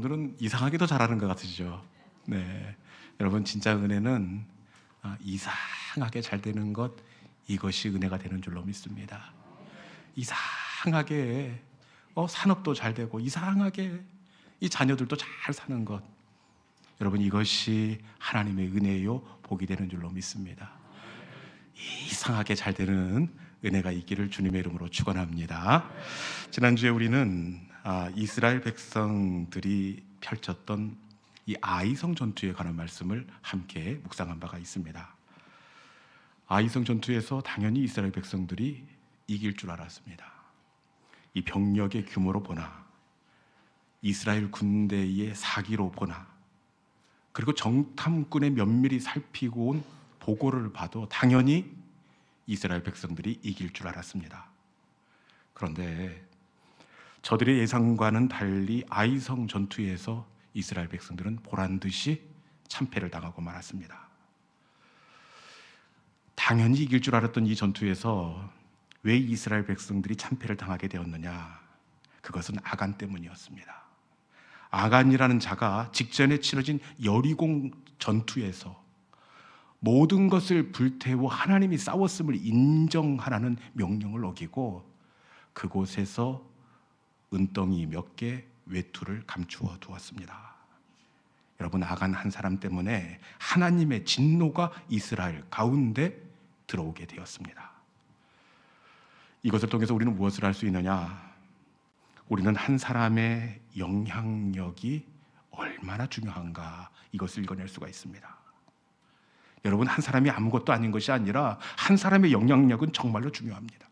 오늘은 이상하게도 잘하는 것 같으시죠? 네, 여러분 진짜 은혜는 이상하게 잘 되는 것, 이것이 은혜가 되는 줄로 믿습니다. 이상하게 산업도 잘 되고 이상하게 이 자녀들도 잘 사는 것, 여러분 이것이 하나님의 은혜요 복이 되는 줄로 믿습니다. 이상하게 잘 되는 은혜가 있기를 주님의 이름으로 축원합니다. 지난주에 우리는 이스라엘 백성들이 펼쳤던 이 아이성 전투에 관한 말씀을 함께 묵상한 바가 있습니다. 아이성 전투에서 당연히 이스라엘 백성들이 이길 줄 알았습니다. 이 병력의 규모로 보나, 이스라엘 군대의 사기로 보나, 그리고 정탐꾼의 면밀히 살피고 온 보고를 봐도 당연히 이스라엘 백성들이 이길 줄 알았습니다. 그런데 저들의 예상과는 달리 아이성 전투에서 이스라엘 백성들은 보란듯이 참패를 당하고 말았습니다. 당연히 이길 줄 알았던 이 전투에서 왜 이스라엘 백성들이 참패를 당하게 되었느냐? 그것은 아간 때문이었습니다. 아간이라는 자가 직전에 치러진 여리고 전투에서 모든 것을 불태워 하나님이 싸웠음을 인정하라는 명령을 어기고 그곳에서 은덩이 몇 개 외투를 감추어 두었습니다. 여러분, 아간 한 사람 때문에 하나님의 진노가 이스라엘 가운데 들어오게 되었습니다. 이것을 통해서 우리는 무엇을 할 수 있느냐? 우리는 한 사람의 영향력이 얼마나 중요한가, 이것을 읽어낼 수가 있습니다. 여러분, 한 사람이 아무것도 아닌 것이 아니라 한 사람의 영향력은 정말로 중요합니다.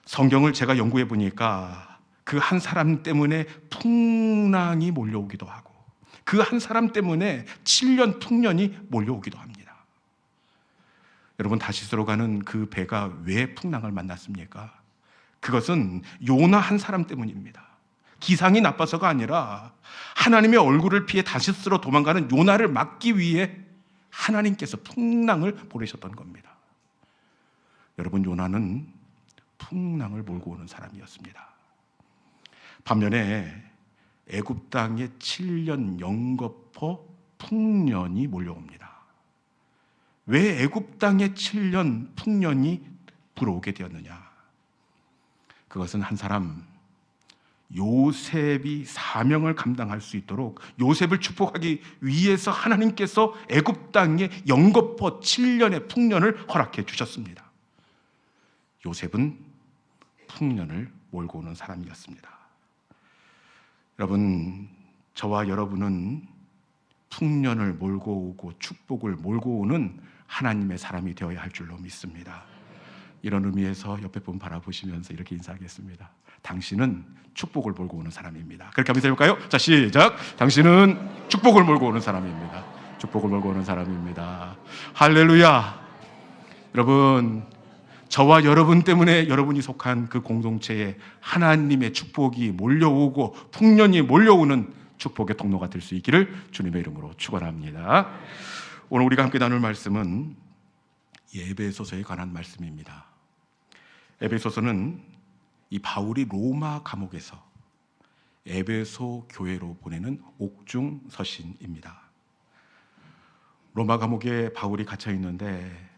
성경을 제가 연구해 보니까 그 한 사람 때문에 풍랑이 몰려오기도 하고 그 한 사람 때문에 7년 풍년이 몰려오기도 합니다. 여러분, 다시스로 가는 그 배가 왜 풍랑을 만났습니까? 그것은 요나 한 사람 때문입니다. 기상이 나빠서가 아니라 하나님의 얼굴을 피해 다시스로 도망가는 요나를 막기 위해 하나님께서 풍랑을 보내셨던 겁니다. 여러분, 요나는 풍랑을 몰고 오는 사람이었습니다. 반면에 애굽 땅에 7년 영거포 풍년이 몰려옵니다. 왜 애굽 땅에 7년 풍년이 불어오게 되었느냐? 그것은 한 사람, 요셉이 사명을 감당할 수 있도록 요셉을 축복하기 위해서 하나님께서 애굽 땅에 영거포 7년의 풍년을 허락해 주셨습니다. 요셉은 풍년을 몰고 오는 사람이었습니다. 여러분, 저와 여러분은 풍년을 몰고 오고 축복을 몰고 오는 하나님의 사람이 되어야 할 줄로 믿습니다. 이런 의미에서 옆에 분 바라보시면서 이렇게 인사하겠습니다. 당신은 축복을 몰고 오는 사람입니다. 그렇게 한번 해볼까요? 자, 시작. 당신은 축복을 몰고 오는 사람입니다. 축복을 몰고 오는 사람입니다. 할렐루야. 여러분, 저와 여러분 때문에 여러분이 속한 그 공동체에 하나님의 축복이 몰려오고 풍년이 몰려오는 축복의 통로가 될 수 있기를 주님의 이름으로 축원합니다. 오늘 우리가 함께 나눌 말씀은 에베소서에 관한 말씀입니다. 에베소서는 이 바울이 로마 감옥에서 에베소 교회로 보내는 옥중 서신입니다. 로마 감옥에 바울이 갇혀 있는데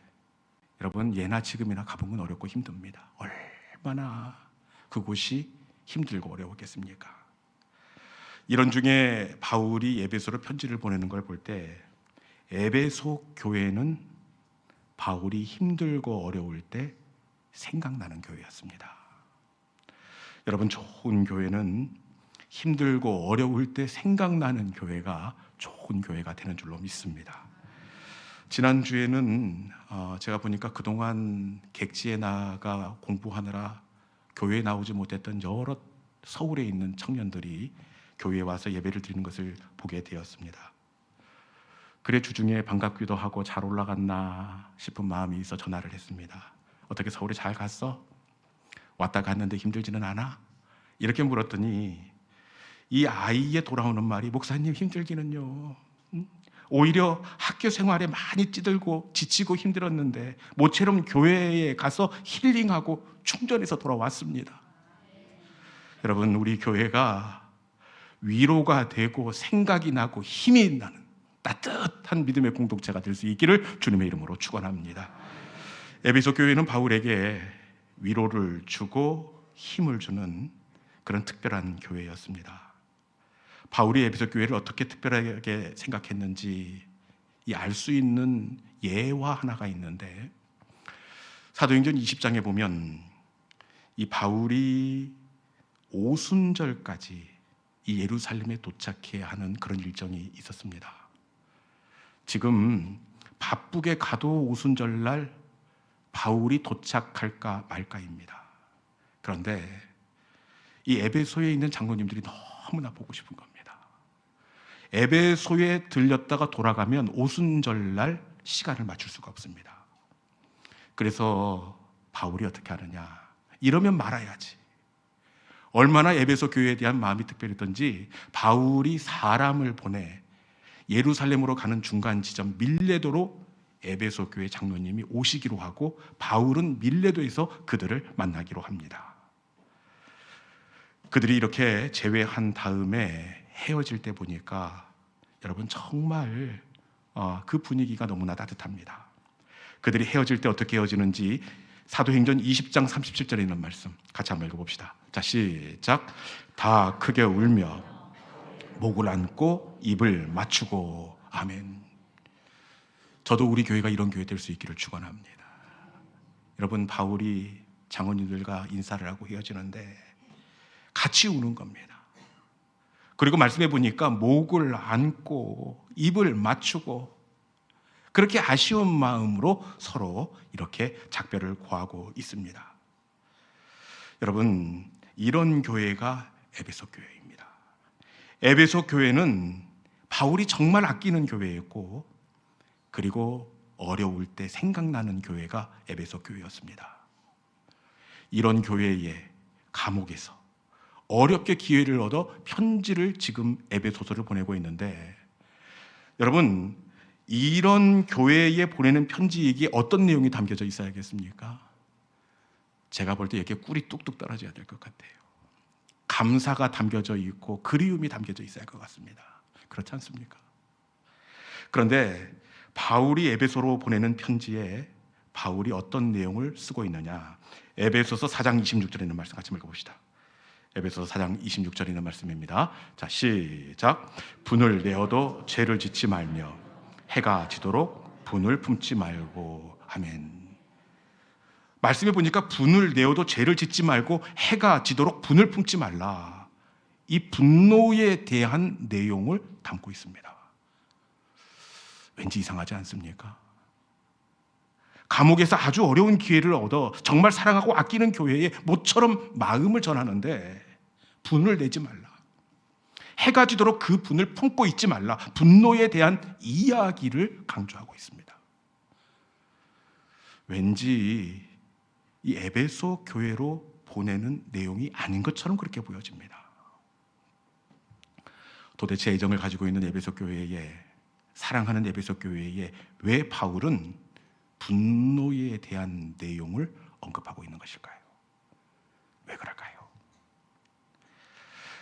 여러분, 예나 지금이나 가보면 어렵고 힘듭니다. 얼마나 그곳이 힘들고 어려웠겠습니까? 이런 중에 바울이 에베소로 편지를 보내는 걸 볼 때 에베소 교회는 바울이 힘들고 어려울 때 생각나는 교회였습니다. 여러분, 좋은 교회는 힘들고 어려울 때 생각나는 교회가 좋은 교회가 되는 줄로 믿습니다. 지난주에는 제가 보니까 그동안 객지에 나가 공부하느라 교회에 나오지 못했던 여러 서울에 있는 청년들이 교회에 와서 예배를 드리는 것을 보게 되었습니다. 그래 주중에 반갑기도 하고 잘 올라갔나 싶은 마음이 있어 전화를 했습니다. 어떻게 서울에 잘 갔어? 왔다 갔는데 힘들지는 않아? 이렇게 물었더니 이 아이의 돌아오는 말이, 목사님 힘들기는요, 오히려 학교 생활에 많이 찌들고 지치고 힘들었는데 모처럼 교회에 가서 힐링하고 충전해서 돌아왔습니다. 여러분, 우리 교회가 위로가 되고 생각이 나고 힘이 나는 따뜻한 믿음의 공동체가 될 수 있기를 주님의 이름으로 축원합니다. 에베소 교회는 바울에게 위로를 주고 힘을 주는 그런 특별한 교회였습니다. 바울이 에베소 교회를 어떻게 특별하게 생각했는지 알 수 있는 예화 하나가 있는데, 사도행전 20장에 보면 이 바울이 오순절까지 이 예루살렘에 도착해야 하는 그런 일정이 있었습니다. 지금 바쁘게 가도 오순절날 바울이 도착할까 말까입니다. 그런데 이 에베소에 있는 장로님들이 너무나 보고 싶은 겁니다. 에베소에 들렸다가 돌아가면 오순절날 시간을 맞출 수가 없습니다. 그래서 바울이 어떻게 하느냐, 이러면 말아야지. 얼마나 에베소 교회에 대한 마음이 특별했던지 바울이 사람을 보내 예루살렘으로 가는 중간 지점 밀레도로 에베소 교회 장로님이 오시기로 하고, 바울은 밀레도에서 그들을 만나기로 합니다. 그들이 이렇게 재회한 다음에 헤어질 때 보니까 여러분 정말 그 분위기가 너무나 따뜻합니다. 그들이 헤어질 때 어떻게 헤어지는지 사도행전 20장 37절에 있는 말씀 같이 한번 읽어봅시다. 자, 시작. 다 크게 울며 목을 안고 입을 맞추고. 아멘. 저도 우리 교회가 이런 교회 될 수 있기를 축원합니다. 여러분, 바울이 장로님들과 인사를 하고 헤어지는데 같이 우는 겁니다. 그리고 말씀해 보니까 목을 안고 입을 맞추고 그렇게 아쉬운 마음으로 서로 이렇게 작별을 고하고 있습니다. 여러분, 이런 교회가 에베소 교회입니다. 에베소 교회는 바울이 정말 아끼는 교회였고, 그리고 어려울 때 생각나는 교회가 에베소 교회였습니다. 이런 교회에 감옥에서 어렵게 기회를 얻어 편지를 지금 에베소서를 보내고 있는데, 여러분, 이런 교회에 보내는 편지에 어떤 내용이 담겨져 있어야겠습니까? 제가 볼 때 여기에 꿀이 뚝뚝 떨어져야 될 것 같아요. 감사가 담겨져 있고 그리움이 담겨져 있어야 할 것 같습니다. 그렇지 않습니까? 그런데 바울이 에베소로 보내는 편지에 바울이 어떤 내용을 쓰고 있느냐, 에베소서 4장 26절에 있는 말씀 같이 읽어봅시다. 에베소서 4장 26절에 있는 말씀입니다. 자, 시작. 분을 내어도 죄를 짓지 말며 해가 지도록 분을 품지 말고. 아멘. 말씀해 보니까 분을 내어도 죄를 짓지 말고 해가 지도록 분을 품지 말라, 이 분노에 대한 내용을 담고 있습니다. 왠지 이상하지 않습니까? 감옥에서 아주 어려운 기회를 얻어 정말 사랑하고 아끼는 교회에 모처럼 마음을 전하는데 분을 내지 말라, 해가 지도록 그 분을 품고 있지 말라, 분노에 대한 이야기를 강조하고 있습니다. 왠지 이 에베소 교회로 보내는 내용이 아닌 것처럼 그렇게 보여집니다. 도대체 애정을 가지고 있는 에베소 교회에, 사랑하는 에베소 교회에 왜 바울은 분노에 대한 내용을 언급하고 있는 것일까요? 왜 그럴까요?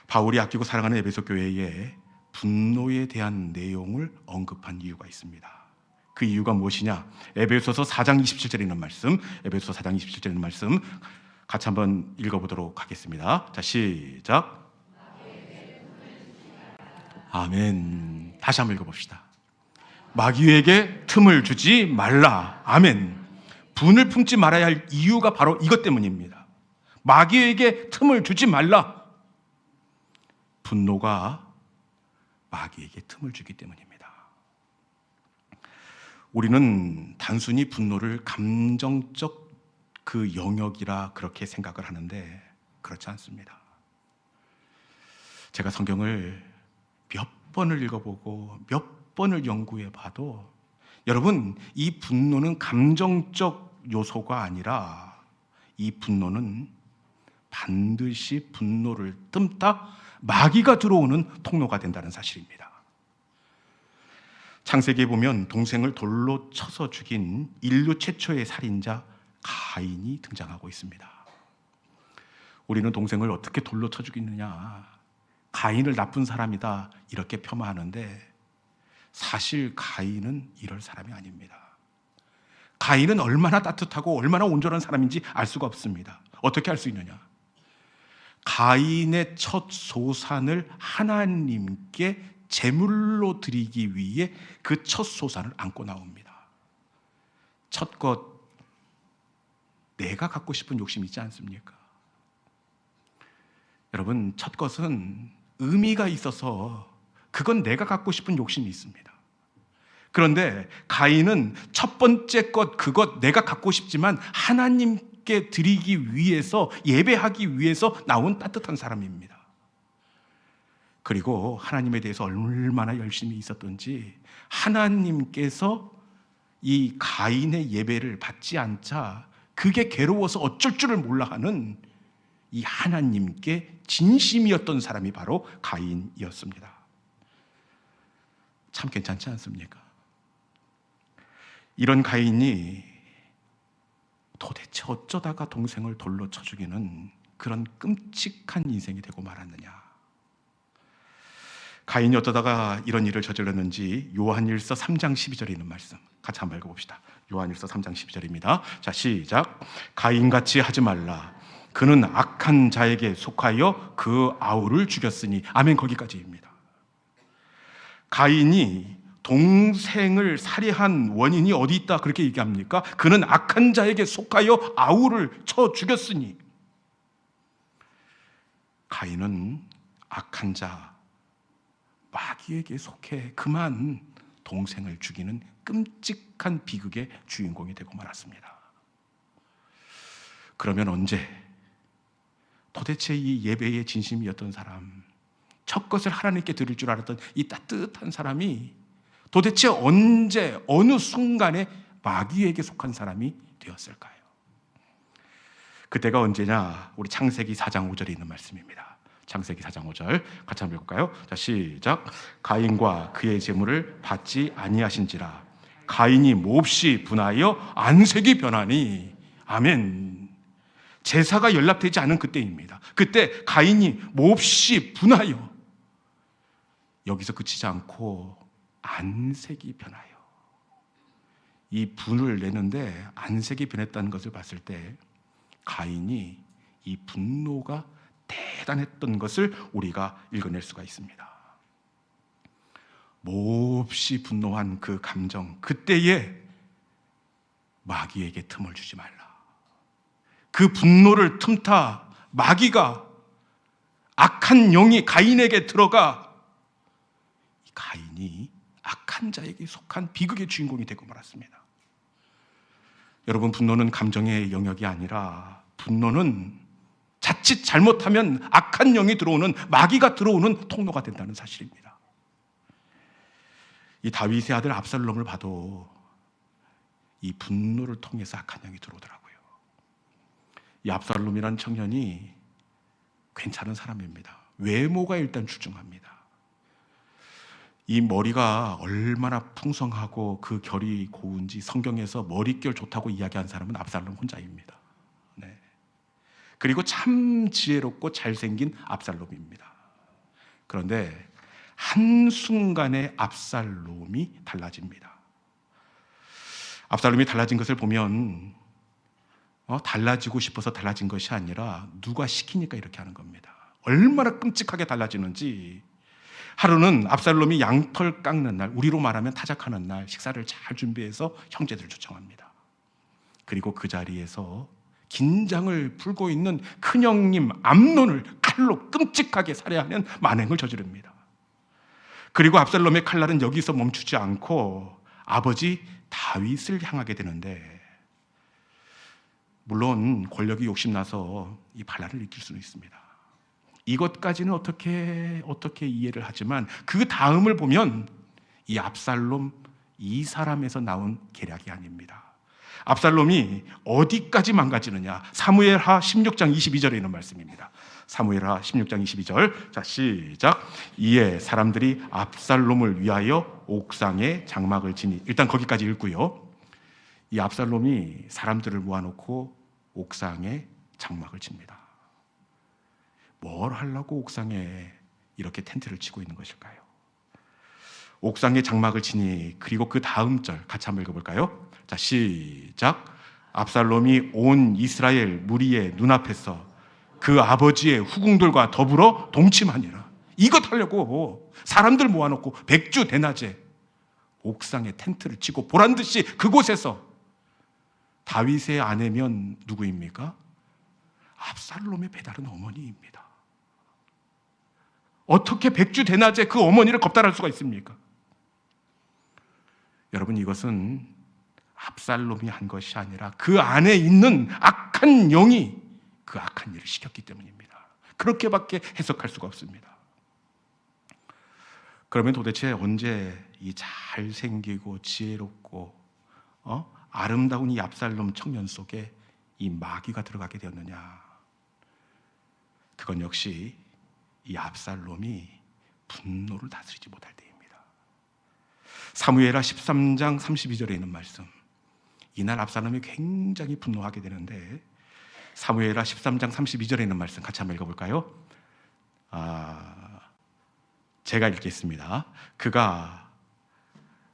바울이 아끼고 사랑하는 에베소 교회에 분노에 대한 내용을 언급한 이유가 있습니다. 그 이유가 무엇이냐? 에베소서 4장 27절에 있는 말씀, 에베소서 4장 27절에 있는 말씀 같이 한번 읽어보도록 하겠습니다. 자, 시작. 아멘. 다시 한번 읽어봅시다. 마귀에게 틈을 주지 말라. 아멘. 분을 품지 말아야 할 이유가 바로 이것 때문입니다. 마귀에게 틈을 주지 말라. 분노가 마귀에게 틈을 주기 때문입니다. 우리는 단순히 분노를 감정적 그 영역이라 그렇게 생각을 하는데 그렇지 않습니다. 제가 성경을 몇 번을 읽어보고 몇 번을 연구해 봐도 여러분, 이 분노는 감정적 요소가 아니라 이 분노는 반드시 분노를 뜸따 마귀가 들어오는 통로가 된다는 사실입니다. 창세기에 보면 동생을 돌로 쳐서 죽인 인류 최초의 살인자 가인이 등장하고 있습니다. 우리는 동생을 어떻게 돌로 쳐 죽이느냐, 가인을 나쁜 사람이다 이렇게 폄하하는데 사실 가인은 이럴 사람이 아닙니다. 가인은 얼마나 따뜻하고 얼마나 온전한 사람인지 알 수가 없습니다. 어떻게 알 수 있느냐? 가인의 첫 소산을 하나님께 제물로 드리기 위해 그 첫 소산을 안고 나옵니다. 첫 것, 내가 갖고 싶은 욕심이 있지 않습니까? 여러분, 첫 것은 의미가 있어서 그건 내가 갖고 싶은 욕심이 있습니다. 그런데 가인은 첫 번째 것, 그것 내가 갖고 싶지만 하나님께 드리기 위해서, 예배하기 위해서 나온 따뜻한 사람입니다. 그리고 하나님에 대해서 얼마나 열심히 있었던지 하나님께서 이 가인의 예배를 받지 않자 그게 괴로워서 어쩔 줄을 몰라 하는 이 하나님께 진심이었던 사람이 바로 가인이었습니다. 참 괜찮지 않습니까? 이런 가인이 도대체 어쩌다가 동생을 돌로 쳐 죽이는 그런 끔찍한 인생이 되고 말았느냐. 가인이 어쩌다가 이런 일을 저질렀는지 요한일서 3장 12절에 있는 말씀 같이 한번 읽어봅시다. 요한일서 3장 12절입니다. 자, 시작. 가인같이 하지 말라. 그는 악한 자에게 속하여 그 아우를 죽였으니. 아멘. 거기까지입니다. 가인이 동생을 살해한 원인이 어디 있다 그렇게 얘기합니까? 그는 악한 자에게 속하여 아우를 쳐 죽였으니. 가인은 악한 자, 마귀에게 속해 그만 동생을 죽이는 끔찍한 비극의 주인공이 되고 말았습니다. 그러면 언제 도대체 이 예배의 진심이었던 사람, 첫 것을 하나님께 드릴 줄 알았던 이 따뜻한 사람이 도대체 언제 어느 순간에 마귀에게 속한 사람이 되었을까요? 그때가 언제냐? 우리 창세기 4장 5절에 있는 말씀입니다. 창세기 4장 5절 같이 한번 읽을까요? 자, 시작. 가인과 그의 재물을 받지 아니하신지라 가인이 몹시 분하여 안색이 변하니. 아멘. 제사가 연락되지 않은 그때입니다. 그때 가인이 몹시 분하여, 여기서 그치지 않고 안색이 변하여, 이 분을 내는데 안색이 변했다는 것을 봤을 때 가인이 이 분노가 대단했던 것을 우리가 읽어낼 수가 있습니다. 몹시 분노한 그 감정, 그때에 마귀에게 틈을 주지 말라. 그 분노를 틈타 마귀가, 악한 영이 가인에게 들어가 가인이 악한 자에게 속한 비극의 주인공이 되고 말았습니다. 여러분, 분노는 감정의 영역이 아니라 분노는 자칫 잘못하면 악한 영이 들어오는, 마귀가 들어오는 통로가 된다는 사실입니다. 이 다윗의 아들 압살롬을 봐도 이 분노를 통해서 악한 영이 들어오더라고요. 이 압살롬이라는 청년이 괜찮은 사람입니다. 외모가 일단 출중합니다. 이 머리가 얼마나 풍성하고 그 결이 고운지 성경에서 머릿결 좋다고 이야기한 사람은 압살롬 혼자입니다. 네. 그리고 참 지혜롭고 잘생긴 압살롬입니다. 그런데 한순간에 압살롬이 달라집니다. 압살롬이 달라진 것을 보면 달라지고 싶어서 달라진 것이 아니라 누가 시키니까 이렇게 하는 겁니다. 얼마나 끔찍하게 달라지는지. 하루는 압살롬이 양털 깎는 날, 우리로 말하면 타작하는 날, 식사를 잘 준비해서 형제들을 초청합니다. 그리고 그 자리에서 긴장을 풀고 있는 큰형님 암논을 칼로 끔찍하게 살해하는 만행을 저지릅니다. 그리고 압살롬의 칼날은 여기서 멈추지 않고 아버지 다윗을 향하게 되는데, 물론 권력이 욕심나서 이 반란을 일으킬 수는 있습니다. 이것까지는 어떻게 이해를 하지만 그 다음을 보면 이 압살롬, 이 사람에서 나온 계략이 아닙니다. 압살롬이 어디까지 망가지느냐? 사무엘하 16장 22절에 있는 말씀입니다. 사무엘하 16장 22절. 자, 시작. 이에 사람들이 압살롬을 위하여 옥상에 장막을 치니. 일단 거기까지 읽고요. 이 압살롬이 사람들을 모아놓고 옥상에 장막을 칩니다. 뭘 하려고 옥상에 이렇게 텐트를 치고 있는 것일까요? 옥상에 장막을 치니, 그리고 그 다음 절 같이 한번 읽어볼까요? 자, 시작. 압살롬이 온 이스라엘 무리의 눈앞에서 그 아버지의 후궁들과 더불어 동침하니라. 이것 하려고 사람들 모아놓고 백주 대낮에 옥상에 텐트를 치고 보란듯이 그곳에서, 다윗의 아내면 누구입니까? 압살롬의 배다른 어머니입니다. 어떻게 백주 대낮에 그 어머니를 겁탈할 수가 있습니까? 여러분, 이것은 압살롬이 한 것이 아니라 그 안에 있는 악한 영이 그 악한 일을 시켰기 때문입니다. 그렇게밖에 해석할 수가 없습니다. 그러면 도대체 언제 이 잘생기고 지혜롭고 아름다운 이 압살롬 청년 속에 이 마귀가 들어가게 되었느냐? 그건 역시 이 압살롬이 분노를 다스리지 못할 때입니다. 사무엘하 13장 32절에 있는 말씀, 이날 압살롬이 굉장히 분노하게 되는데, 사무엘하 13장 32절에 있는 말씀 같이 한번 읽어볼까요? 제가 읽겠습니다. 그가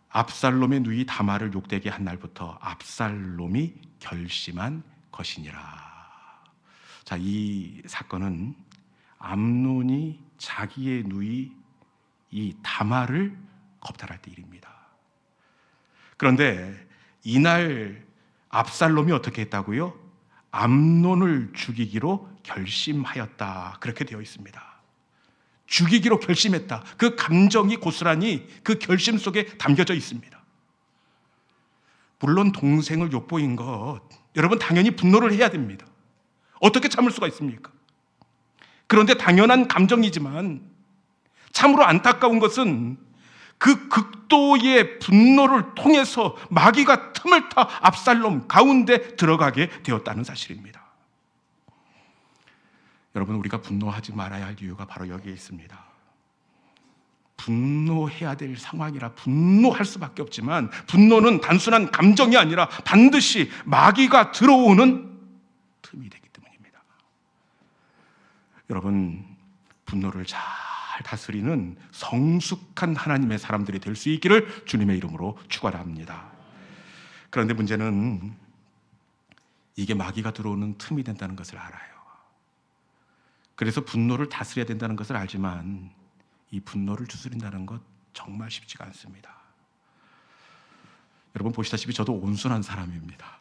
압살롬의 누이 다말을 욕되게 한 날부터 압살롬이 결심한 것이니라. 자, 이 사건은 암논이 자기의 누이 이 다말을 겁탈할 때 일입니다. 그런데 이날 압살롬이 어떻게 했다고요? 암논을 죽이기로 결심하였다. 그렇게 되어 있습니다. 죽이기로 결심했다. 그 감정이 고스란히 그 결심 속에 담겨져 있습니다. 물론 동생을 욕보인 것, 여러분 당연히 분노를 해야 됩니다. 어떻게 참을 수가 있습니까? 그런데 당연한 감정이지만 참으로 안타까운 것은 그 극도의 분노를 통해서 마귀가 틈을 타 압살롬 가운데 들어가게 되었다는 사실입니다. 여러분, 우리가 분노하지 말아야 할 이유가 바로 여기에 있습니다. 분노해야 될 상황이라 분노할 수밖에 없지만, 분노는 단순한 감정이 아니라 반드시 마귀가 들어오는 틈이 되기 때문입니다. 여러분, 분노를 잘 다스리는 성숙한 하나님의 사람들이 될 수 있기를 주님의 이름으로 축원합니다. 그런데 문제는 이게 마귀가 들어오는 틈이 된다는 것을 알아요. 그래서 분노를 다스려야 된다는 것을 알지만 이 분노를 추스린다는 것 정말 쉽지가 않습니다. 여러분 보시다시피 저도 온순한 사람입니다.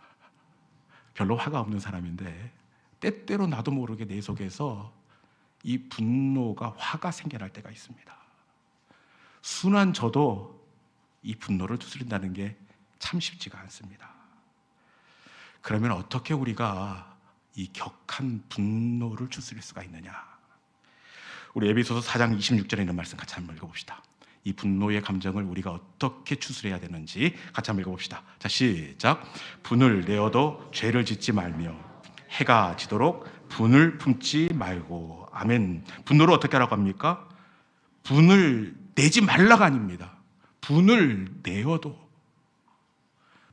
별로 화가 없는 사람인데 때때로 나도 모르게 내 속에서 이 분노가, 화가 생겨날 때가 있습니다. 순한 저도 이 분노를 추스린다는 게 참 쉽지가 않습니다. 그러면 어떻게 우리가 이 격한 분노를 추스릴 수가 있느냐? 우리 에베소서 4장 26절에 있는 말씀 같이 한번 읽어봅시다. 이 분노의 감정을 우리가 어떻게 추스려야 되는지 같이 한번 읽어봅시다. 자, 시작. 분을 내어도 죄를 짓지 말며 해가 지도록 분을 품지 말고. 아멘. 분노를 어떻게 하라고 합니까? 분을 내지 말라가 아닙니다. 분을 내어도.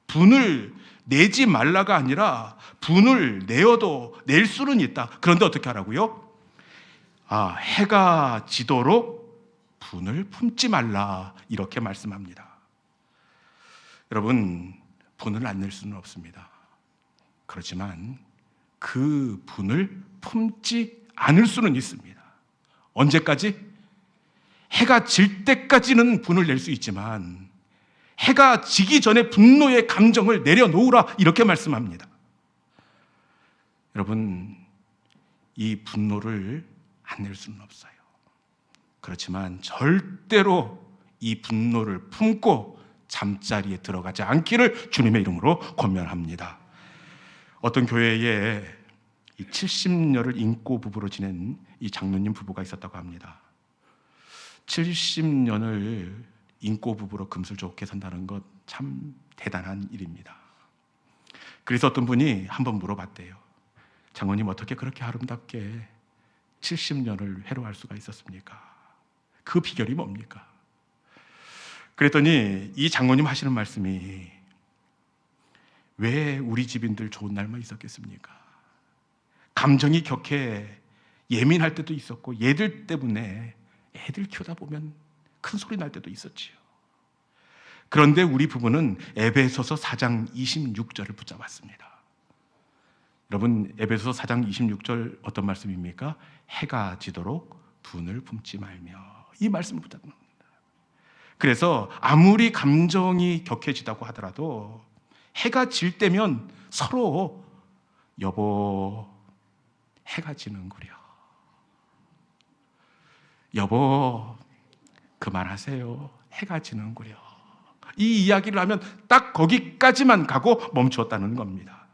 분을 내지 말라가 아니라 분을 내어도 낼 수는 있다. 그런데 어떻게 하라고요? 해가 지도록 분을 품지 말라, 이렇게 말씀합니다. 여러분, 분을 안 낼 수는 없습니다. 그렇지만 그 분을 품지 않을 수는 있습니다. 언제까지? 해가 질 때까지는 분을 낼 수 있지만 해가 지기 전에 분노의 감정을 내려놓으라, 이렇게 말씀합니다. 여러분, 이 분노를 안 낼 수는 없어요. 그렇지만 절대로 이 분노를 품고 잠자리에 들어가지 않기를 주님의 이름으로 권면합니다. 어떤 교회에 이 70년을 인고 부부로 지낸 이 장로님 부부가 있었다고 합니다. 70년을 인고 부부로 금술 좋게 산다는 것 참 대단한 일입니다. 그래서 어떤 분이 한번 물어봤대요. 장로님, 어떻게 그렇게 아름답게 70년을 회로할 수가 있었습니까? 그 비결이 뭡니까? 그랬더니 이 장로님 하시는 말씀이, 왜 우리 집인들 좋은 날만 있었겠습니까? 감정이 격해 예민할 때도 있었고 얘들 때문에 애들 키우다 보면 큰 소리 날 때도 있었지요. 그런데 우리 부부는 에베소서 4장 26절을 붙잡았습니다. 여러분, 에베소서 4장 26절 어떤 말씀입니까? 해가 지도록 분을 품지 말며, 이 말씀을 붙잡는 겁니다. 그래서 아무리 감정이 격해지다고 하더라도 해가 질 때면 서로 여보 해가 지는구려, 여보 그만하세요, 해가 지는구려, 이 이야기를 하면 딱 거기까지만 가고 멈추었다는 겁니다.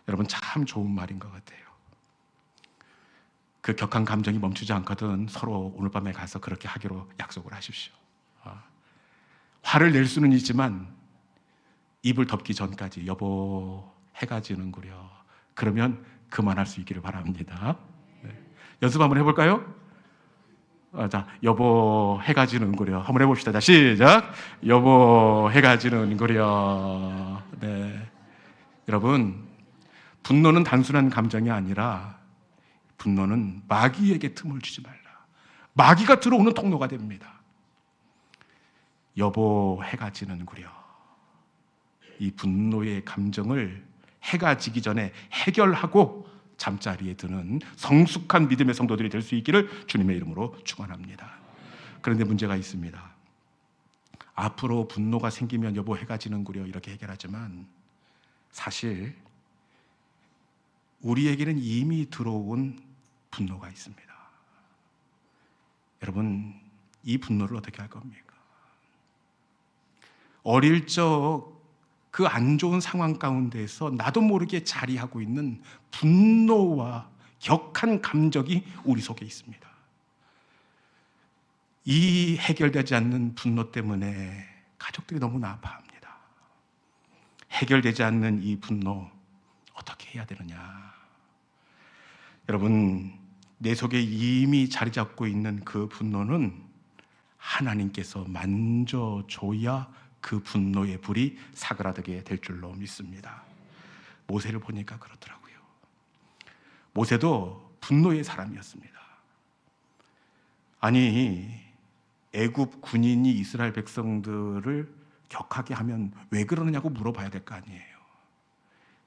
여러분, 참 좋은 말인 것 같아요. 그 격한 감정이 멈추지 않거든 서로 오늘 밤에 가서 그렇게 하기로 약속을 하십시오. 화를 낼 수는 있지만 입을 덮기 전까지 여보 해가 지는구려, 그러면 그만할 수 있기를 바랍니다. 네. 연습 한번 해볼까요? 자, 여보 해가 지는구려 한번 해봅시다. 자, 시작. 여보 해가 지는구려. 네. 여러분, 분노는 단순한 감정이 아니라 분노는 마귀에게 틈을 주지 말라. 마귀가 들어오는 통로가 됩니다. 여보 해가 지는구려, 이 분노의 감정을 해가 지기 전에 해결하고 잠자리에 드는 성숙한 믿음의 성도들이 될 수 있기를 주님의 이름으로 축원합니다. 그런데 문제가 있습니다. 앞으로 분노가 생기면 여보 해가 지는구려 이렇게 해결하지만 사실 우리에게는 이미 들어온 분노가 있습니다. 여러분, 이 분노를 어떻게 할 겁니까? 어릴 적 그 안 좋은 상황 가운데에서 나도 모르게 자리하고 있는 분노와 격한 감정이 우리 속에 있습니다. 이 해결되지 않는 분노 때문에 가족들이 너무나 아파합니다. 해결되지 않는 이 분노 어떻게 해야 되느냐? 여러분, 내 속에 이미 자리 잡고 있는 그 분노는 하나님께서 만져줘야 그 분노의 불이 사그라들게 될 줄로 믿습니다. 모세를 보니까 그렇더라고요. 모세도 분노의 사람이었습니다. 아니, 애굽 군인이 이스라엘 백성들을 격하게 하면 왜 그러느냐고 물어봐야 될 거 아니에요.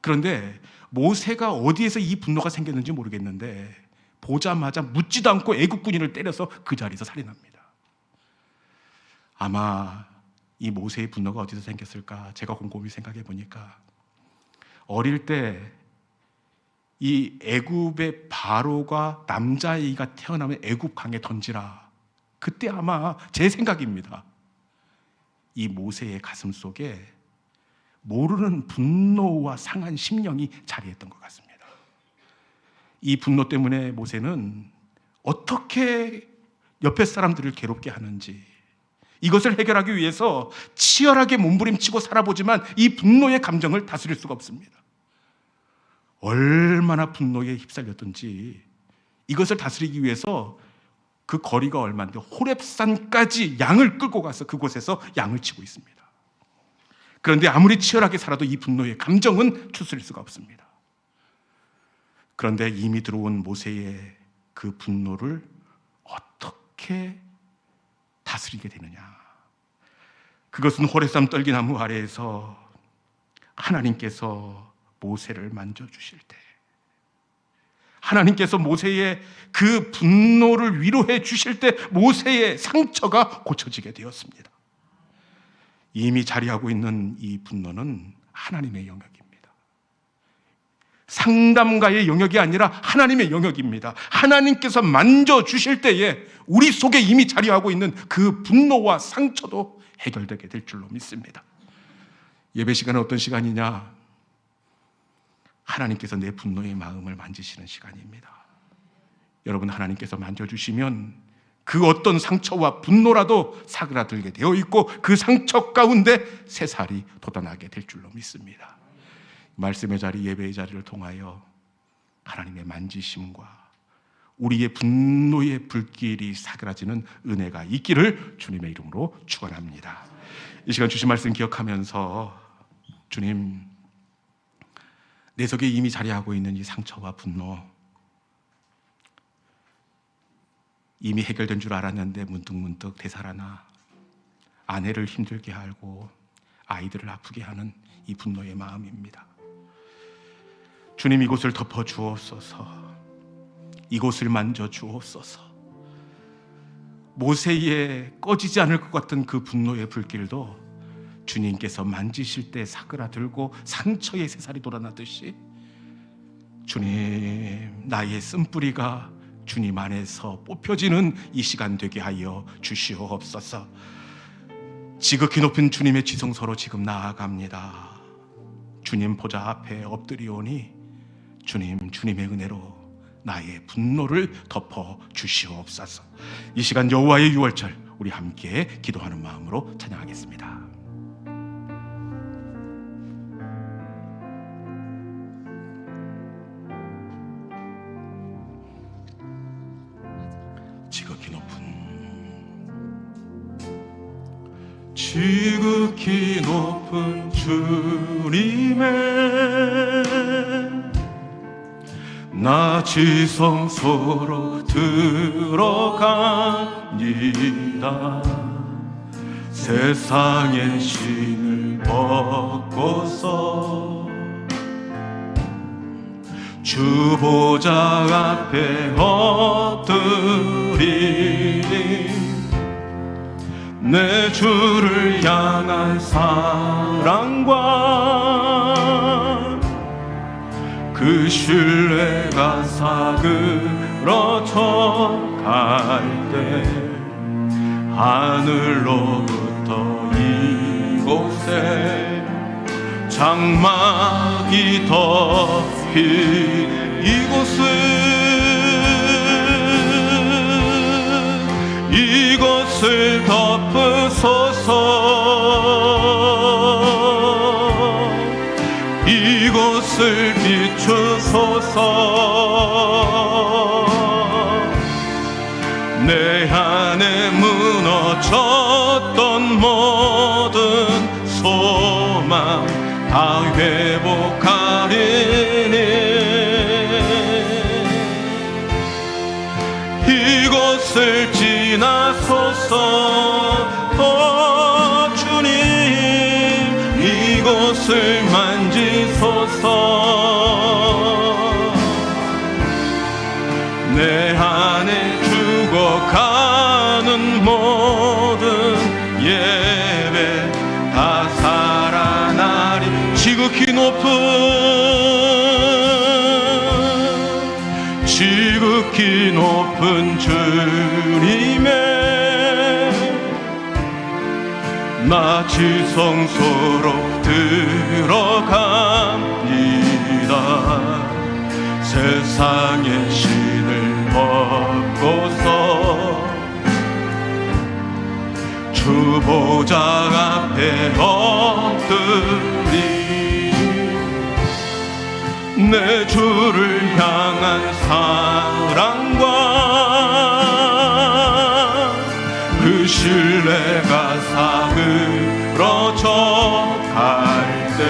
그런데 모세가 어디에서 이 분노가 생겼는지 모르겠는데 보자마자 묻지도 않고 애굽 군인을 때려서 그 자리에서 살인합니다. 아마 이 모세의 분노가 어디서 생겼을까? 제가 곰곰이 생각해 보니까 어릴 때 이 애굽의 바로가 남자아이가 태어나면 애굽 강에 던지라, 그때 아마 제 생각입니다. 이 모세의 가슴 속에 모르는 분노와 상한 심령이 자리했던 것 같습니다. 이 분노 때문에 모세는 어떻게 옆에 사람들을 괴롭게 하는지, 이것을 해결하기 위해서 치열하게 몸부림치고 살아보지만 이 분노의 감정을 다스릴 수가 없습니다. 얼마나 분노에 휩쓸렸든지 이것을 다스리기 위해서 그 거리가 얼마인데 호렙산까지 양을 끌고 가서 그곳에서 양을 치고 있습니다. 그런데 아무리 치열하게 살아도 이 분노의 감정은 추스릴 수가 없습니다. 그런데 이미 들어온 모세의 그 분노를 어떻게 다스리게 되느냐? 그것은 호렙산 떨기나무 아래에서 하나님께서 모세를 만져주실 때, 하나님께서 모세의 그 분노를 위로해 주실 때 모세의 상처가 고쳐지게 되었습니다. 이미 자리하고 있는 이 분노는 하나님의 영역입니다. 상담가의 영역이 아니라 하나님의 영역입니다. 하나님께서 만져주실 때에 우리 속에 이미 자리하고 있는 그 분노와 상처도 해결되게 될 줄로 믿습니다. 예배 시간은 어떤 시간이냐? 하나님께서 내 분노의 마음을 만지시는 시간입니다. 여러분, 하나님께서 만져주시면 그 어떤 상처와 분노라도 사그라들게 되어 있고 그 상처 가운데 새살이 돋아나게 될 줄로 믿습니다. 말씀의 자리, 예배의 자리를 통하여 하나님의 만지심과 우리의 분노의 불길이 사그라지는 은혜가 있기를 주님의 이름으로 축원합니다. 이 시간 주신 말씀 기억하면서, 주님, 내 속에 이미 자리하고 있는 이 상처와 분노, 이미 해결된 줄 알았는데 문득문득 되살아나 아내를 힘들게 하고 아이들을 아프게 하는 이 분노의 마음입니다. 주님, 이곳을 덮어 주옵소서. 이곳을 만져 주옵소서. 모세의 꺼지지 않을 것 같은 그 분노의 불길도 주님께서 만지실 때 사그라들고 상처의 새살이 돋아나듯이 주님, 나의 쓴뿌리가 주님 안에서 뽑혀지는 이 시간 되게 하여 주시옵소서. 지극히 높은 주님의 지성소로 지금 나아갑니다. 주님 보좌 앞에 엎드리오니 주님, 주님의 은혜로 나의 분노를 덮어 주시옵소서. 이 시간 여호와의 유월절 우리 함께 기도하는 마음으로 찬양하겠습니다. 지극히 높은 주님의 나 지성소로 들어갑니다. 세상의 신을 벗고서 주 보좌 앞에 엎드리니 내 주를 향한 사랑과 그 신뢰가 사그러져 갈 때 하늘로부터 이곳에 장막이 덮인 이곳을 덮으소서. 이곳을 비추소서. 내 안에 무너졌던 모든 소망 다 회복하리니 이곳을 지나소서. 주님, 이곳을 만지소서. 내 안에 죽어가는 모든 예배 다 살아나리. 지극히 높은 주님의 나 지성소로 들어갑니다. 세상의 신을 벗고서 주 보좌 앞에 엎드리 내 주를 향한 사랑과 그 신뢰가 사그러져 갈 때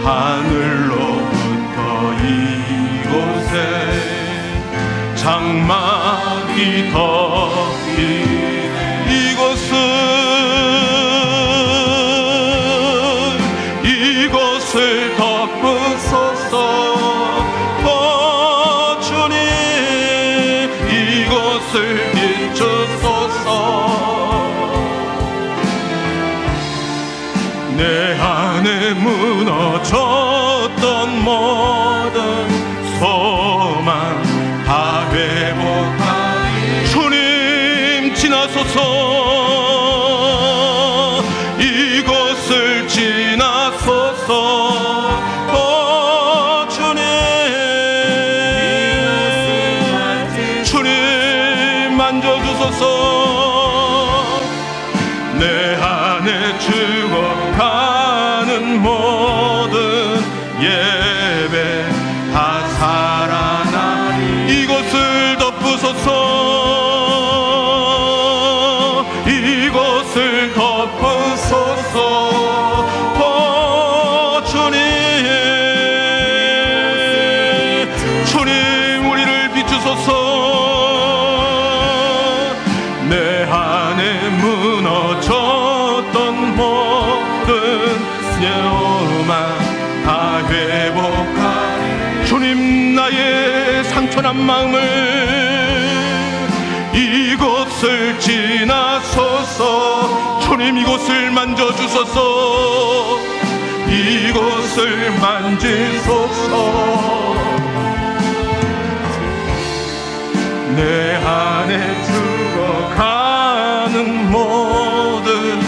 하늘로부터 이곳에 장막이 덮인 이곳을 덮으소서. 주님, 이곳을 비추소서. 내 안에 무너졌던 모든 소망 다 회복하리. 주님, 지나소서. 이곳을 지나소서. 주님, 만져주소서. 내 안에 죽어가는 모든 예배 다 살아나리. 이곳을 덮으소서. 이곳을 덮으소서. 주님, 우리를 비추소서. 안에 무너졌던 모든 여만 다 회복하리. 주님, 나의 상처난 마음을 이곳을 지나소서. 주님, 이곳을 만져주소서. 이곳을 만지소서. 내 안에 들어가는 모든